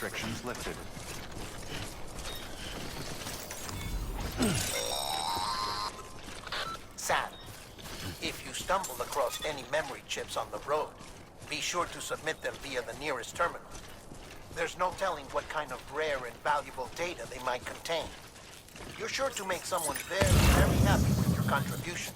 restrictions lifted. Sam, if you stumble across any memory chips on the road, be sure to submit them via the nearest terminal. There's no telling what kind of rare and valuable data they might contain. You're sure to make someone very, very happy with your contribution.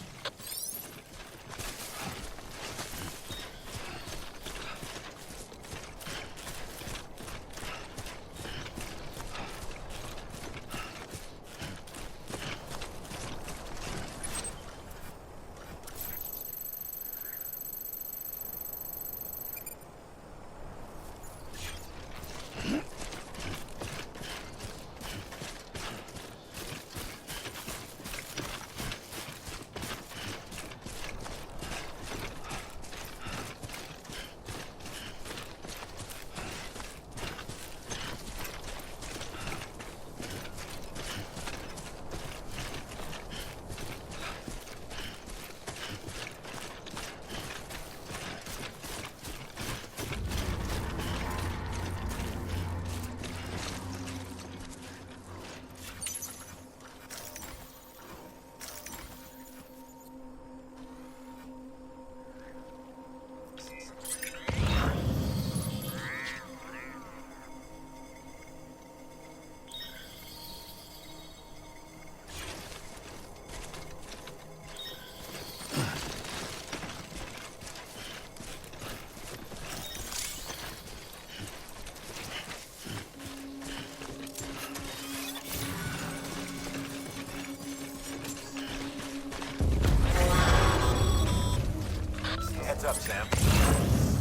Heads up, Sam.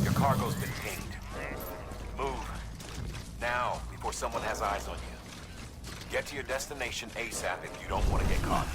Your cargo's been pinged. Move. Now, before someone has eyes on you. Get to your destination ASAP if you don't want to get caught.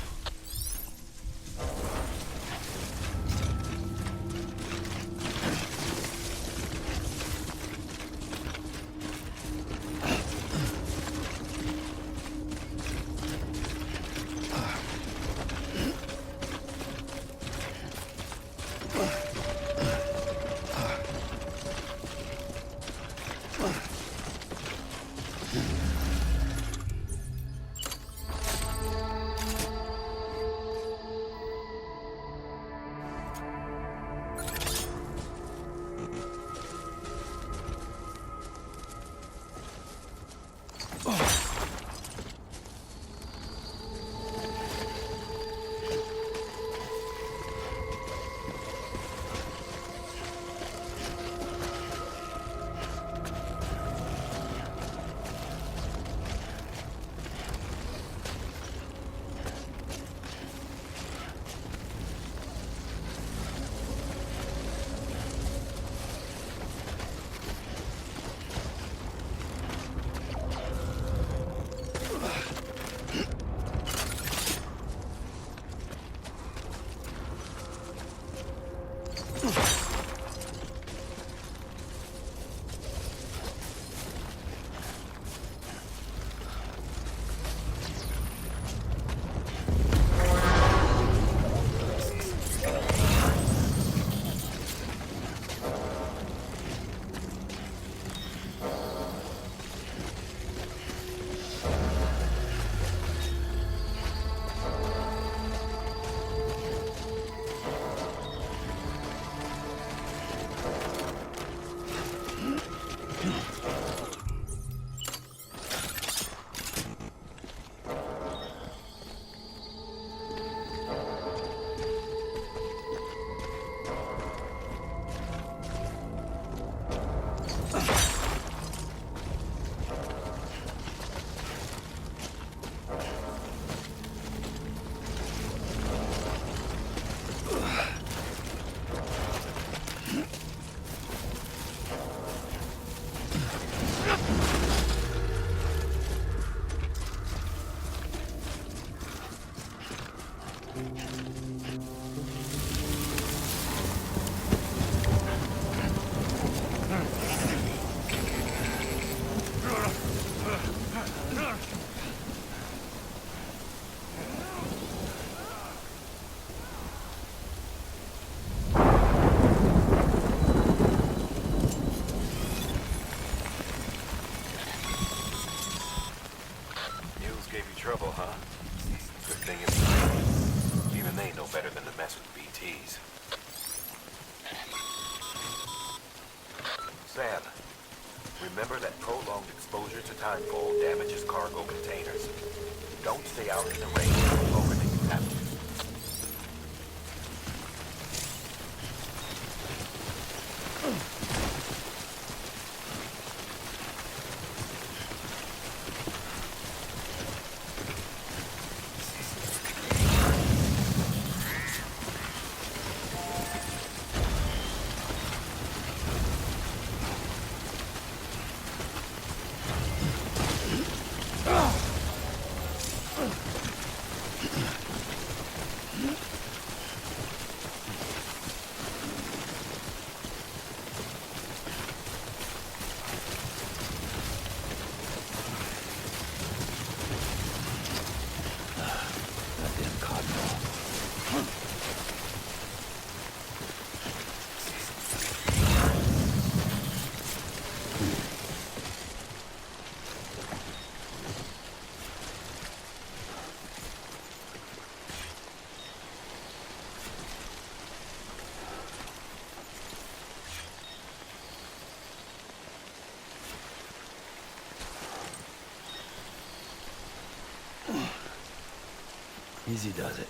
gave you trouble, huh? Good thing it's free. Even they know better than to mess with BTs. Sam, remember that prolonged exposure to timefall damages cargo containers. Don't stay out in the rain longer than you have to. Easy does it.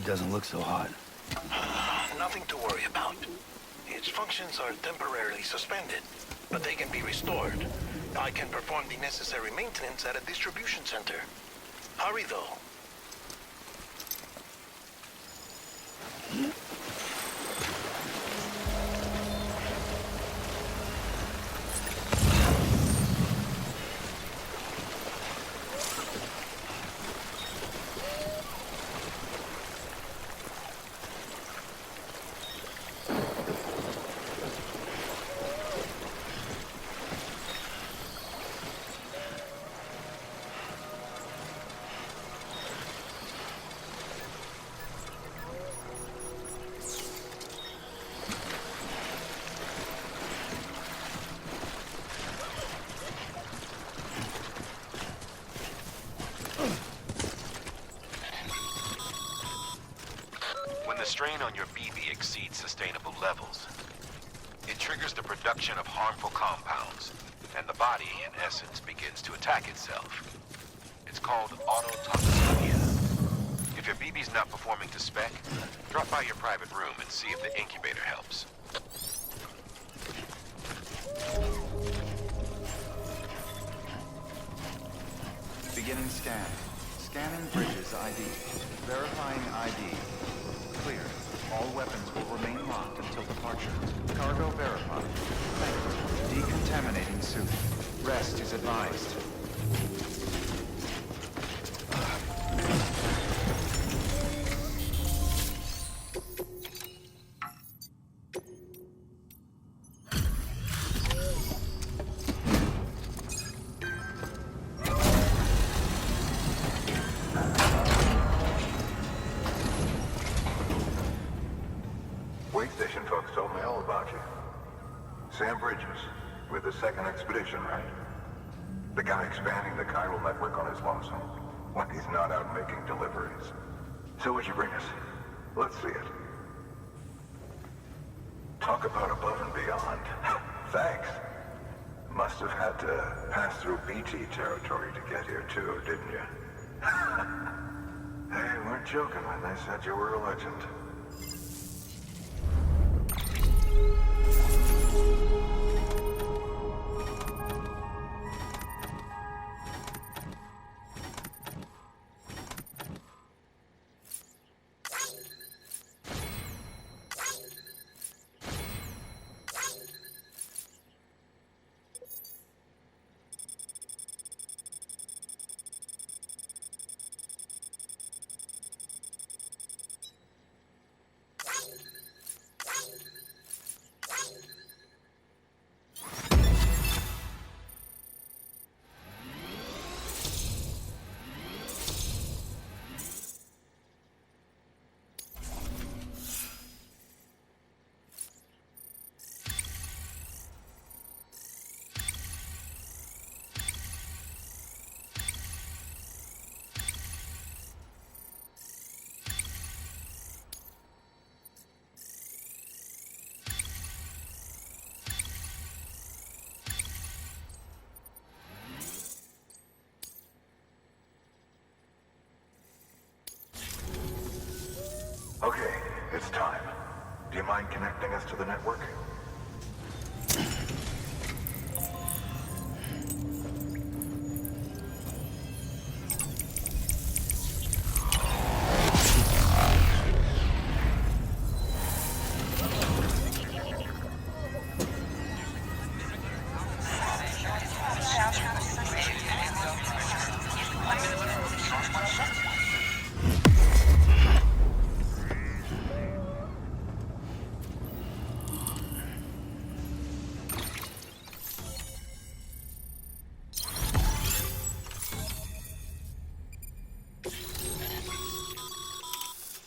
It doesn't look so hot. Nothing to worry about. Its functions are temporarily suspended, but they can be restored. I can perform the necessary maintenance at a distribution center. Hurry, though. When the strain on your BB exceeds sustainable levels, it triggers the production of harmful compounds, and the body, in essence, begins to attack itself. It's called autotoxemia. If your BB's not performing to spec, drop by your private room and see if the incubator helps. Beginning scan. Scanning bridges ID. Verifying ID. Clear. All weapons will remain locked until departure. Cargo verified. Thank you. Decontaminating suit. Rest is advised. Station folks told me all about you. Sam Bridges, with the second expedition, right? The guy expanding the chiral network on his lonesome, when he's not out making deliveries. So what'd you bring us? Let's see it. Talk about above and beyond. Thanks. Must have had to pass through BT territory to get here too, didn't you? They weren't joking when they said you were a legend. Okay, it's time. Do you mind connecting us to the network?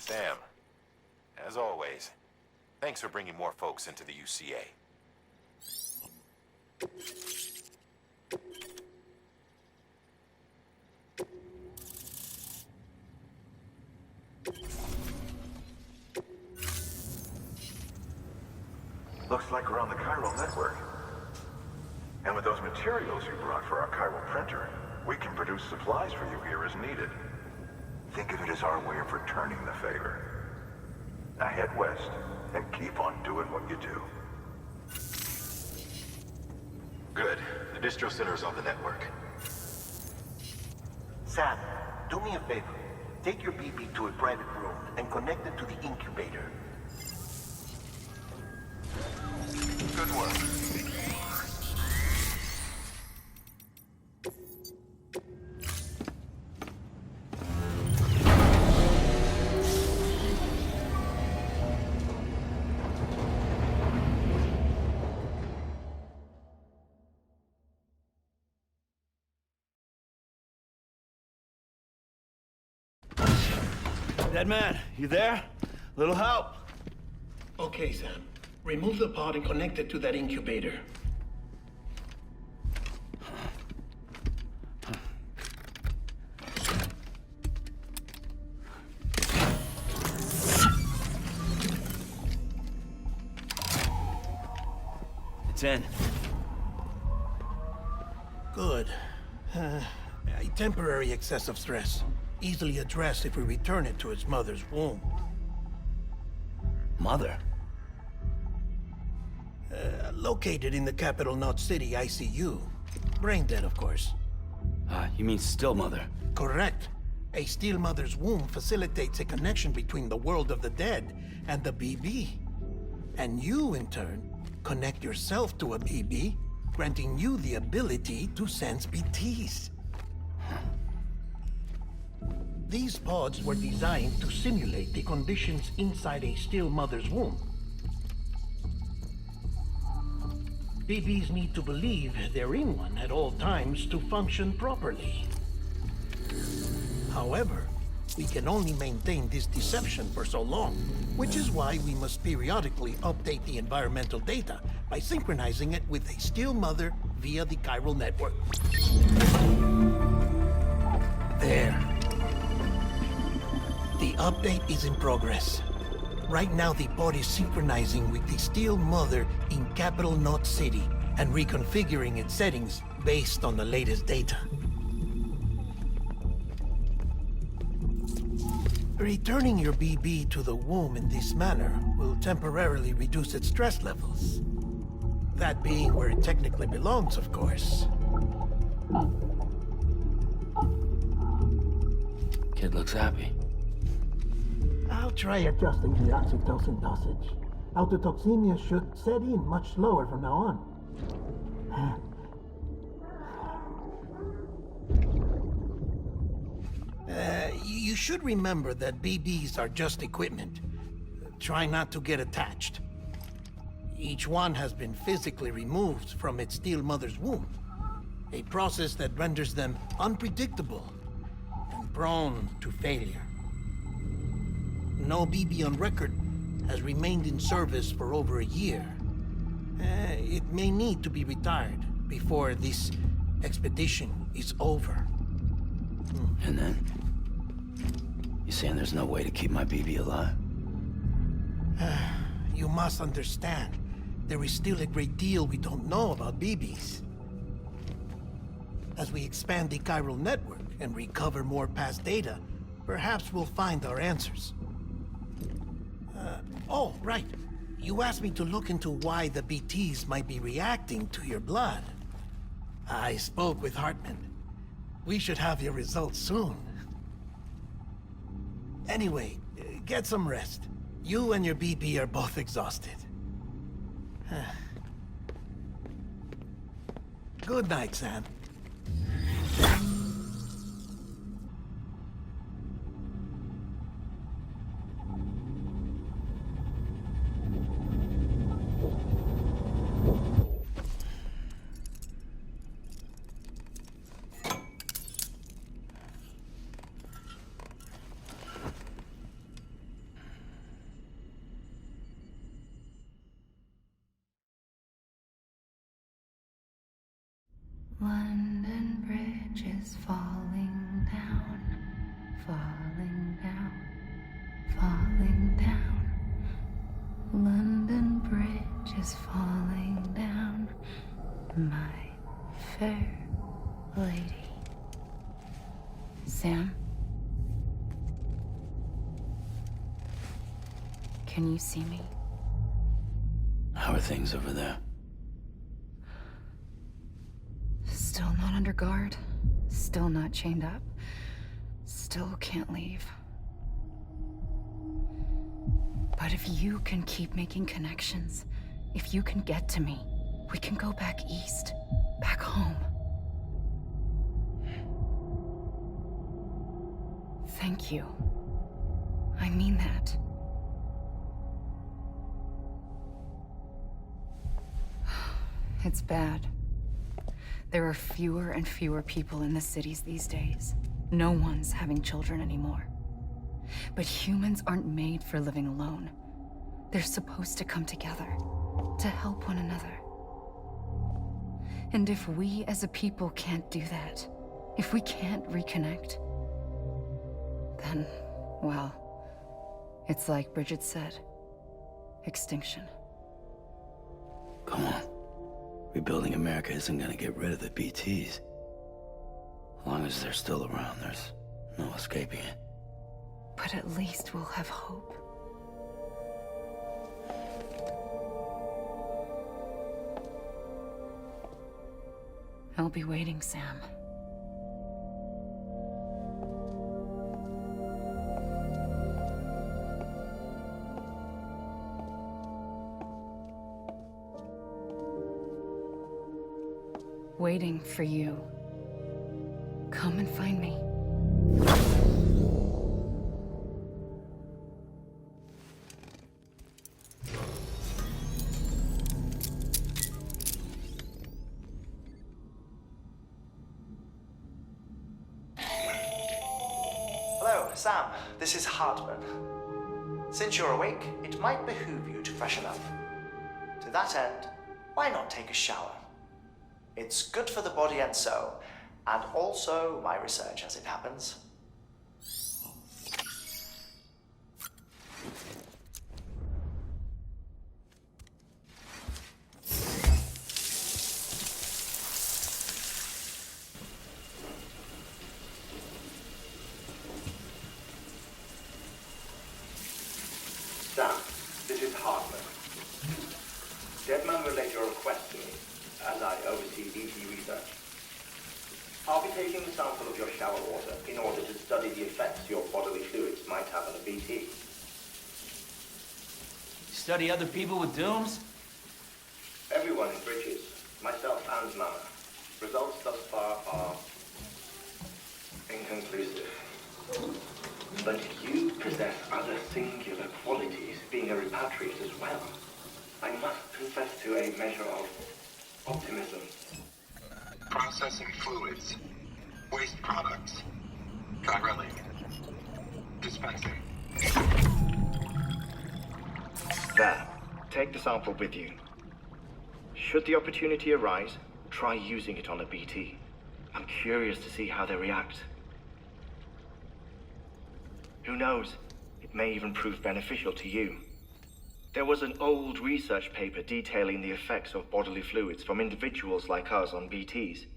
Sam, as always, thanks for bringing more folks into the UCA. Looks like we're on the chiral network. And with those materials you brought for our chiral printer, we can produce supplies for you here as needed. Think of it as our way of returning the favor. Now head west and keep on doing what you do. Good. The distro center is on the network. Sam, do me a favor. Take your BB to a private room and connect it to the incubator. Good work. Dead man, you there? Little help? Okay, Sam. Remove the pod and connect it to that incubator. It's in. Good. A temporary excessive stress. Easily addressed if we return it to its mother's womb. Mother? Located in the capital Knot City ICU. Brain dead, of course. You mean still mother? Correct. A steel mother's womb facilitates a connection between the world of the dead and the BB. And you, in turn, connect yourself to a BB, granting you the ability to sense BTs. These pods were designed to simulate the conditions inside a still mother's womb. BBs need to believe they're in one at all times to function properly. However, we can only maintain this deception for so long, which is why we must periodically update the environmental data by synchronizing it with a still mother via the chiral network. There. The update is in progress. Right now, the pod is synchronizing with the Steel Mother in Capital Knot City and reconfiguring its settings based on the latest data. Returning your BB to the womb in this manner will temporarily reduce its stress levels. That being where it technically belongs, of course. Kid looks happy. I'll try adjusting the oxytocin dosage. Autotoxemia should set in much slower from now on. You should remember that BBs are just equipment. Try not to get attached. Each one has been physically removed from its steel mother's womb. A process that renders them unpredictable and prone to failure. No BB on record has remained in service for over a year. It may need to be retired before this expedition is over. And then? You saying there's no way to keep my BB alive? You must understand, there is still a great deal we don't know about BBs. As we expand the chiral network and recover more past data, perhaps we'll find our answers. Oh, right. You asked me to look into why the BTs might be reacting to your blood. I spoke with Hartman. We should have your results soon. Anyway, get some rest. You and your BB are both exhausted. Good night, Sam. London Bridge is falling down, falling down, falling down. London Bridge is falling down, my fair lady. Sam? Can you see me? How are things over there? Still not under guard. Still not chained up. Still can't leave. But if you can keep making connections, if you can get to me, we can go back east. Back home. Thank you. I mean that. It's bad. There are fewer and fewer people in the cities these days. No one's having children anymore. But humans aren't made for living alone. They're supposed to come together, to help one another. And if we as a people can't do that, if we can't reconnect, then, well, it's like Bridget said, extinction. Come on. Rebuilding America isn't gonna get rid of the BTs. As long as they're still around, there's no escaping it. But at least we'll have hope. I'll be waiting, Sam. Waiting for you. Come and find me. Hello, Sam. This is Hartman. Since you're awake, it might behoove you to freshen up. To that end, why not take a shower? It's good for the body and soul, and also my research as it happens. Sam, this is Hartman. Deadman relayed your request to me, as I oversee BT research. I'll be taking a sample of your shower water in order to study the effects your bodily fluids might have on a BT. Study other people with dooms? Everyone in Bridges, myself and Mama. Results thus far are inconclusive. But you possess other singular qualities, being a repatriate as well. I must confess to a measure of optimism. Processing fluids. Waste products. Drilling. Dispensing. There. Take the sample with you. Should the opportunity arise, try using it on a BT. I'm curious to see how they react. Who knows? It may even prove beneficial to you. There was an old research paper detailing the effects of bodily fluids from individuals like us on BTs.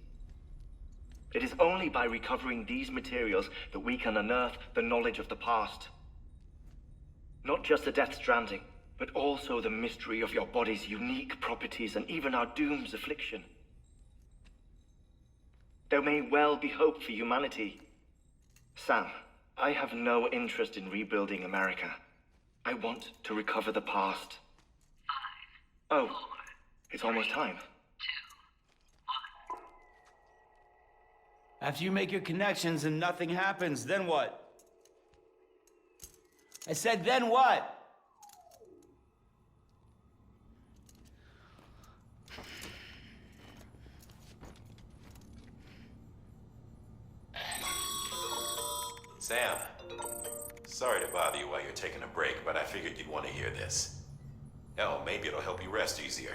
It is only by recovering these materials that we can unearth the knowledge of the past. Not just the death stranding, but also the mystery of your body's unique properties and even our doom's affliction. There may well be hope for humanity. Sam, I have no interest in rebuilding America. I want to recover the past. 5, 4, it's almost time. 2, 1. After you make your connections and nothing happens, then what? I said, then what? Sam, sorry to bother you while you're taking a break, but I figured you'd want to hear this. Hell, maybe it'll help you rest easier.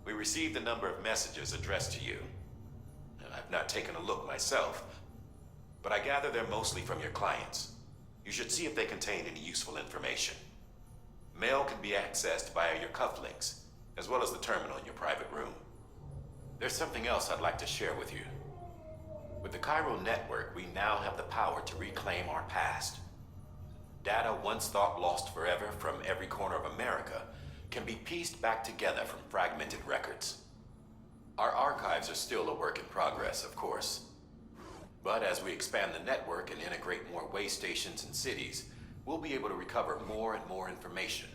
We received a number of messages addressed to you. I've not taken a look myself, but I gather they're mostly from your clients. You should see if they contain any useful information. Mail can be accessed via your cufflinks, as well as the terminal in your private room. There's something else I'd like to share with you. With the Cairo network, we now have the power to reclaim our past. Data once thought lost forever from every corner of America can be pieced back together from fragmented records. Our archives are still a work in progress, of course. But as we expand the network and integrate more way stations and cities, we'll be able to recover more and more information,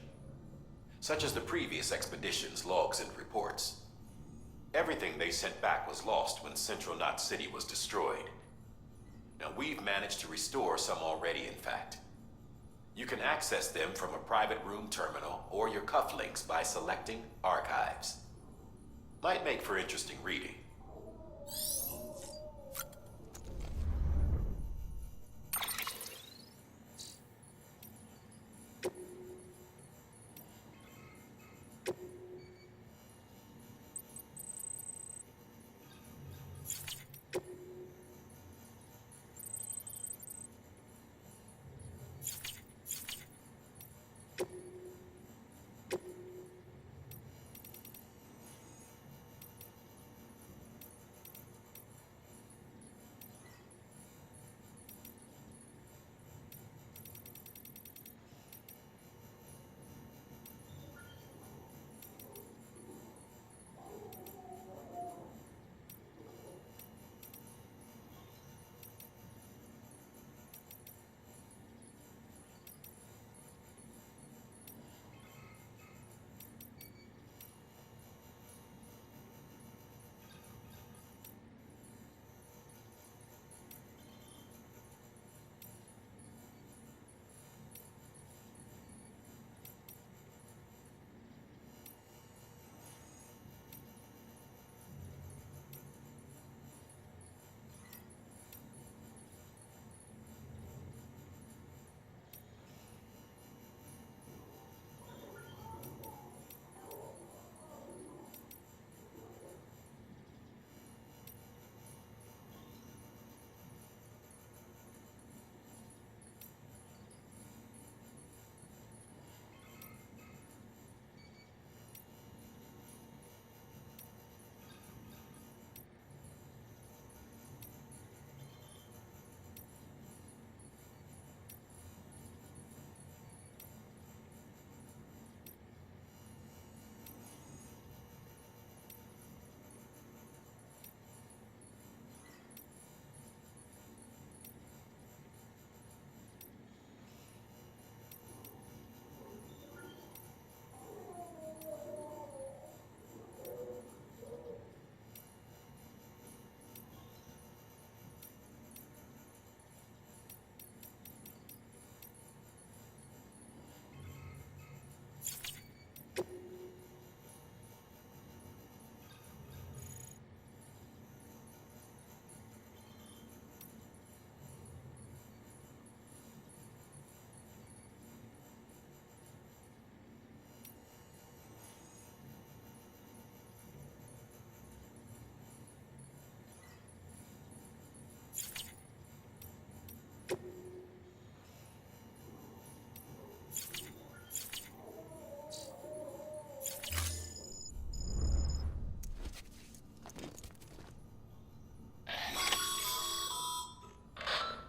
such as the previous expedition's logs and reports. Everything they sent back was lost when Central Knot City was destroyed. Now we've managed to restore some already, in fact. You can access them from a private room terminal or your cufflinks by selecting Archives. Might make for interesting reading.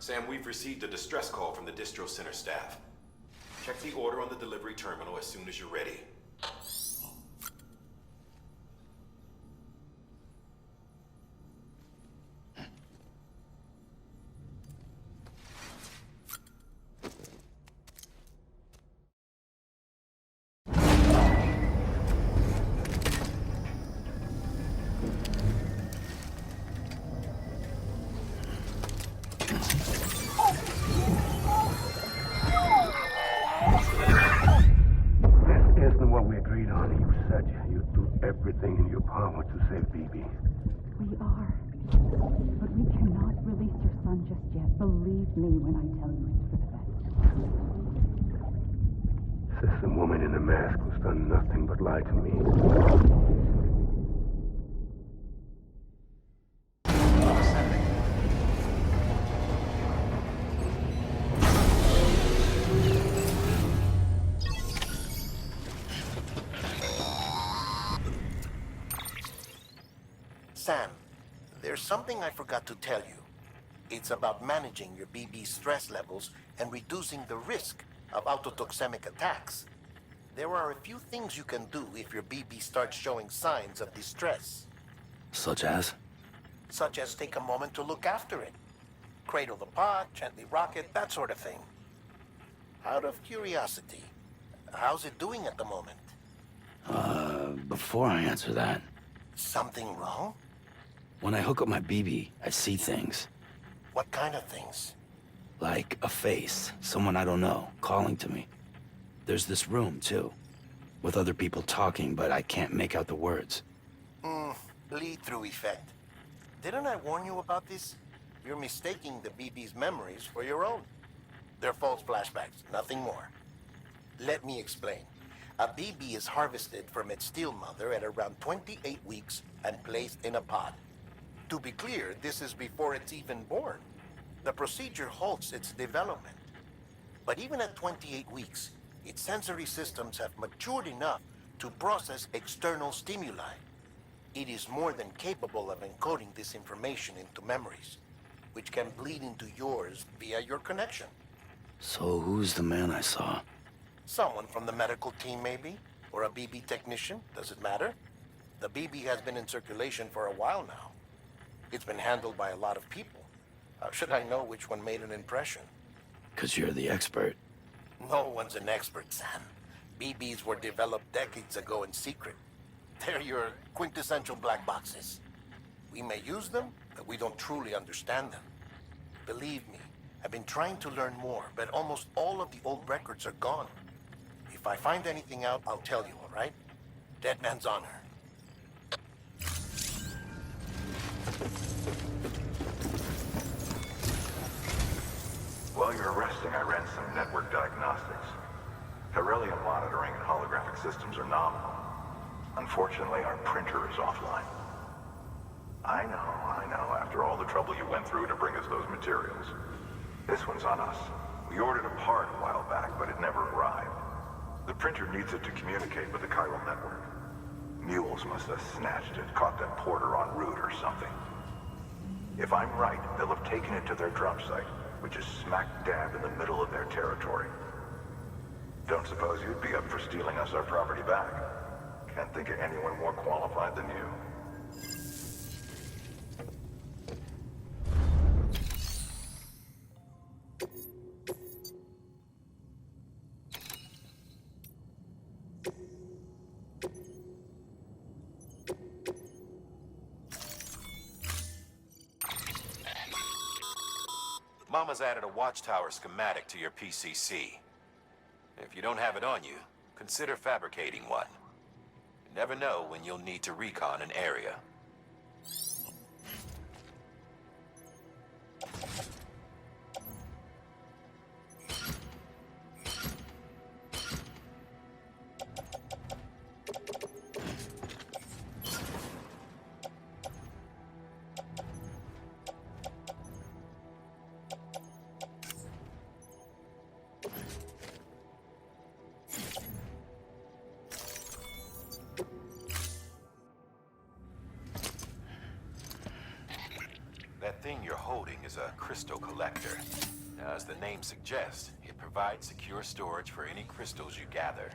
Sam, we've received a distress call from the distro center staff. Check the order on the delivery terminal as soon as you're ready. Everything in your power to save BB. We are. But we cannot release your son just yet. Believe me when I tell you it's for the best. System woman in the mask who's done nothing but lie to me. Sam, there's something I forgot to tell you. It's about managing your BB stress levels and reducing the risk of autotoxemic attacks, there are a few things you can do if your BB starts showing signs of distress. Such as? Such as take a moment to look after it. Cradle the pod, gently rock it, that sort of thing. Out of curiosity, how's it doing at the moment? Before I answer that, Something wrong? when I hook up my BB, I see things. What kind of things? Like a face, someone I don't know, calling to me. There's this room, too, with other people talking, but I can't make out the words. Bleed-through effect. Didn't I warn you about this? You're mistaking the BB's memories for your own. They're false flashbacks, nothing more. Let me explain. A BB is harvested from its steel mother at around 28 weeks and placed in a pod. To be clear, this is before it's even born. The procedure halts its development. But even at 28 weeks, its sensory systems have matured enough to process external stimuli. It is more than capable of encoding this information into memories, which can bleed into yours via your connection. So who's the man I saw? Someone from the medical team, maybe? Or a BB technician? Does it matter? The BB has been in circulation for a while now. It's been handled by a lot of people. How should I know which one made an impression? 'Cause you're the expert. No one's an expert, Sam. BBs were developed decades ago in secret. They're your quintessential black boxes. We may use them, but we don't truly understand them. Believe me, I've been trying to learn more, but almost all of the old records are gone. If I find anything out, I'll tell you, all right? Dead man's honor. While you're resting, I ran some network diagnostics. Beryllium monitoring and holographic systems are nominal. Unfortunately, our printer is offline. I know. After all the trouble you went through to bring us those materials. This one's on us. We ordered a part a while back, but it never arrived. The printer needs it to communicate with the chiral network. Mules must have snatched it, caught that porter en route or something. If I'm right, they'll have taken it to their drop site, which is smack dab in the middle of their territory. Don't suppose you'd be up for stealing us our property back? Can't think of anyone more qualified than you. Mama's added a watchtower schematic to your PCC. If you don't have it on you, consider fabricating one. You never know when you'll need to recon an area. That thing you're holding is a crystal collector. Now, as the name suggests, it provides secure storage for any crystals you gather.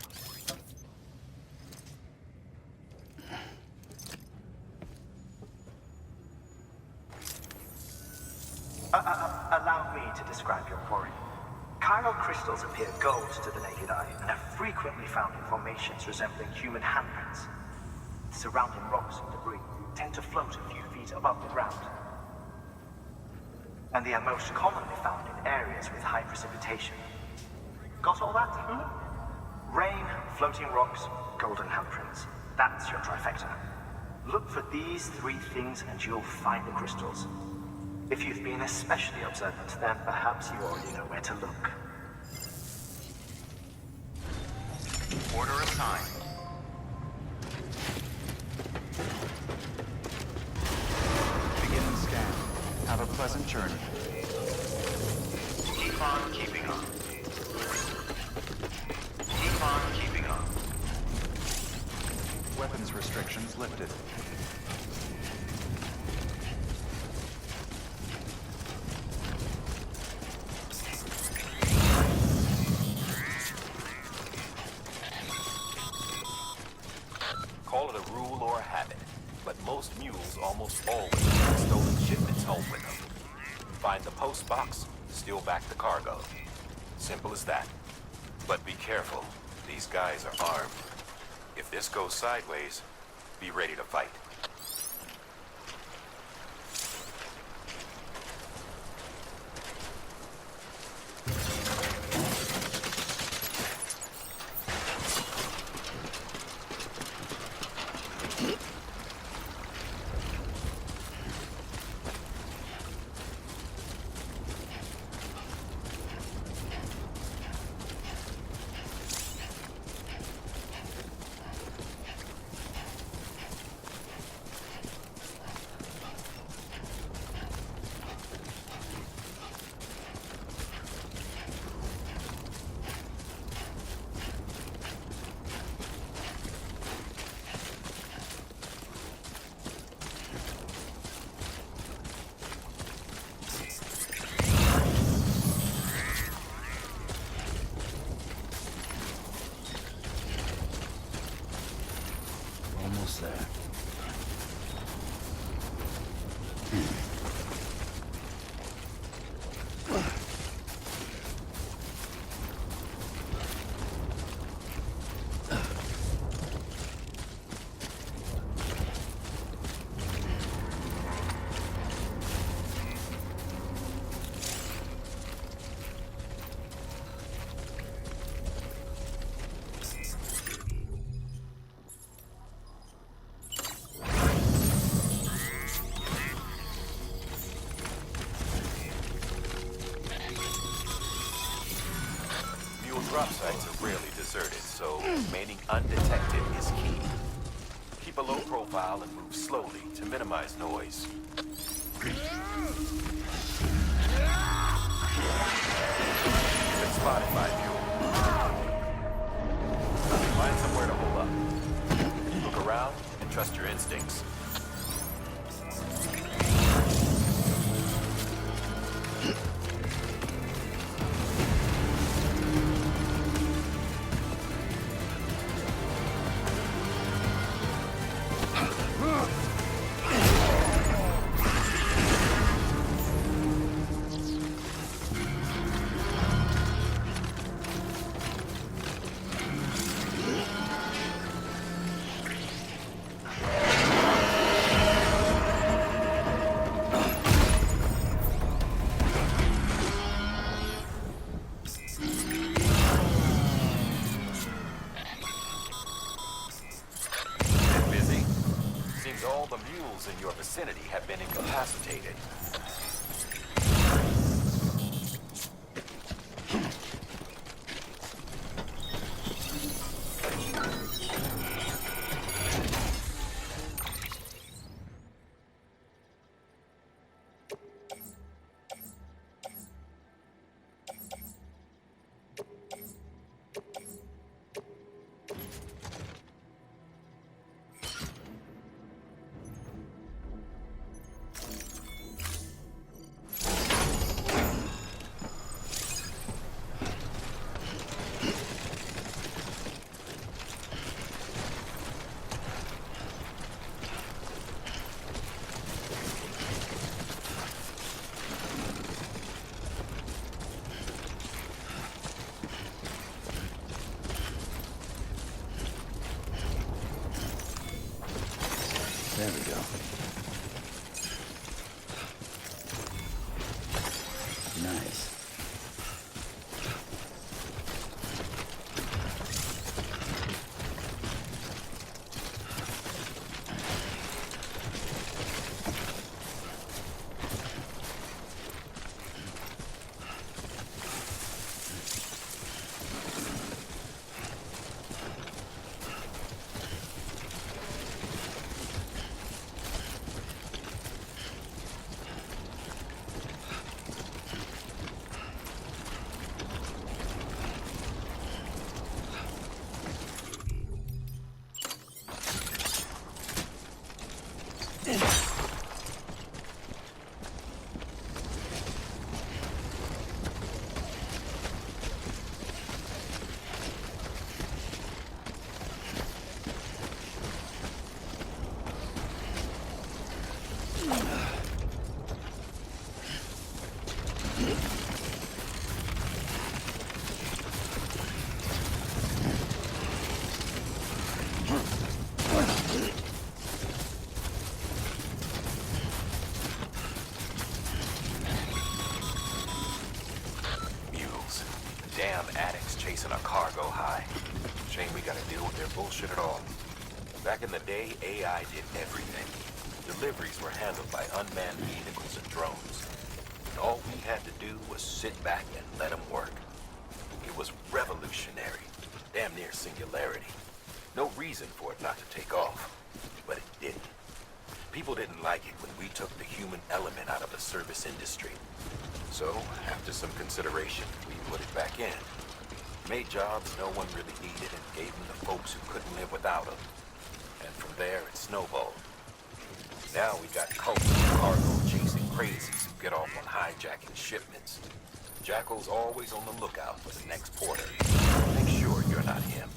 Allow me to describe your quarry. Chiral crystals appear gold to the naked eye and are frequently found in formations resembling human handprints. Surrounding rocks and debris tend to float a few feet above the ground. And they are most commonly found in areas with high precipitation. Got all that? Rain, floating rocks, golden handprints. That's your trifecta. Look for these three things and you'll find the crystals. If you've been especially observant, then perhaps you already know where to look. Order assigned. Beginning scan. Have a pleasant journey. Keep on keeping on. Keep on keeping on. Weapons restrictions lifted. it a rule or a habit, but most mules almost always bring stolen shipments home with them. Find the post box, steal back the cargo. Simple as that. But be careful. These guys are armed. If this goes sideways, be ready to fight. Almost there. Drop sites are rarely deserted, so remaining undetected is key. Keep a low profile and move slowly to minimize noise. You've been spotted by Mule. Find somewhere to hold up. Look around and trust your instincts. All the mules in your vicinity have been incapacitated. There we go. Nice. bullshit at all. Back in the day, AI did everything. Deliveries were handled by unmanned vehicles and drones. And all we had to do was sit back and let them work. It was revolutionary, damn near singularity. No reason for it not to take off, but it didn't. People didn't like it when we took the human element out of the service industry. So, after some consideration, we put it back in. Made jobs no one really needed and gave them to folks who couldn't live without them. And from there, it snowballed. Now we got cults of cargo chasing crazies who get off on hijacking shipments. Jackal's always on the lookout for the next porter. Make sure you're not him.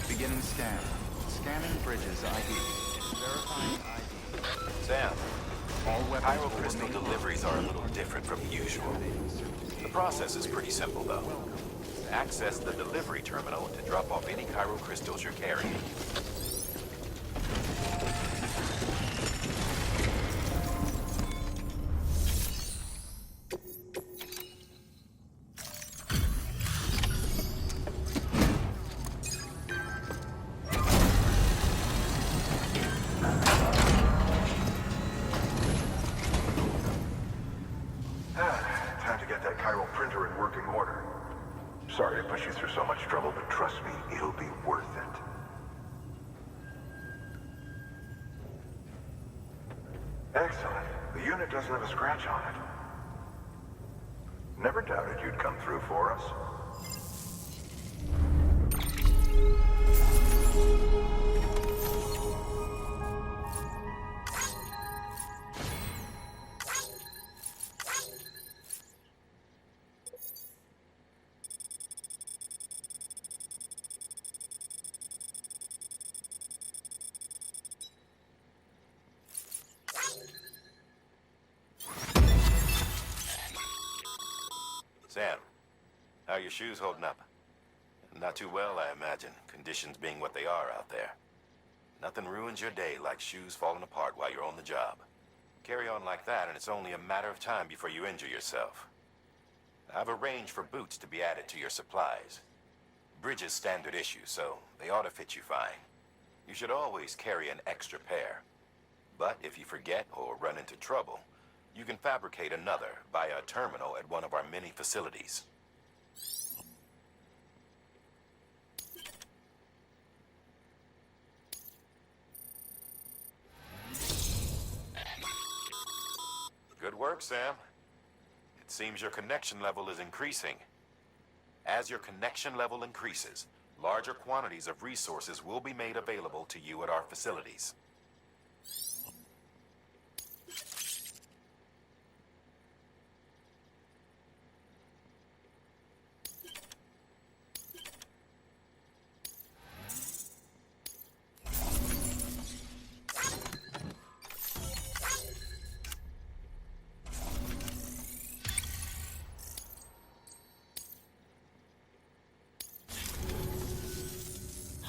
Beginning scan. Scanning bridges ID. Verifying ID. Sam, All weapons Pyro will crystal remain deliveries are a little different from usual. The process is pretty simple, though. Access the delivery terminal to drop off any Pyro crystals you're carrying. Time to get that chiral printer in working order. Sorry to push you through so much trouble, but trust me, it'll be worth it. Excellent. The unit doesn't have a scratch on it. Never doubted you'd come through for us. Sam, how are your shoes holding up? Not too well, I imagine, conditions being what they are out there. Nothing ruins your day like shoes falling apart while you're on the job. Carry on like that, and it's only a matter of time before you injure yourself. I've arranged for boots to be added to your supplies. Bridges standard issue, so they ought to fit you fine. You should always carry an extra pair. But if you forget or run into trouble, you can fabricate another via a terminal at one of our many facilities. Good work, Sam. It seems your connection level is increasing. As your connection level increases, larger quantities of resources will be made available to you at our facilities.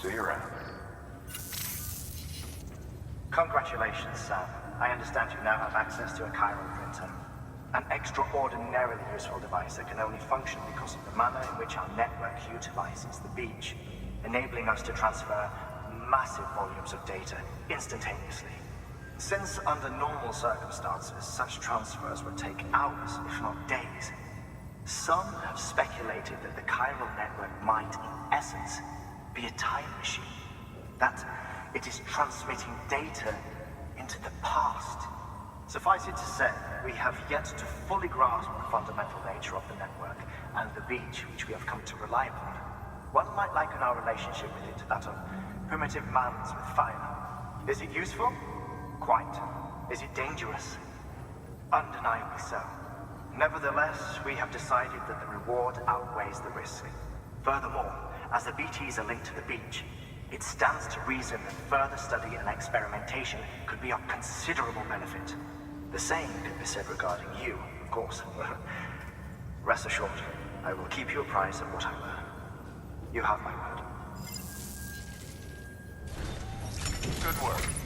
See you around. Congratulations, Sam. I understand you now have access to a chiral printer. An extraordinarily useful device that can only function because of the manner in which our network utilizes the beach, enabling us to transfer massive volumes of data instantaneously. Since under normal circumstances, such transfers would take hours, if not days, some have speculated that the chiral network might, in essence, be a time machine. That it is transmitting data into the past. Suffice it to say, we have yet to fully grasp the fundamental nature of the network and the beach which we have come to rely upon. One might liken our relationship with it to that of primitive mans with fire. Is it useful? Quite. Is it dangerous? Undeniably so. Nevertheless, we have decided that the reward outweighs the risk. Furthermore, as the BTs are linked to the beach, it stands to reason that further study and experimentation could be of considerable benefit. The same could be said regarding you, of course. Rest assured, I will keep you apprised of what I learn. You have my word. Good work.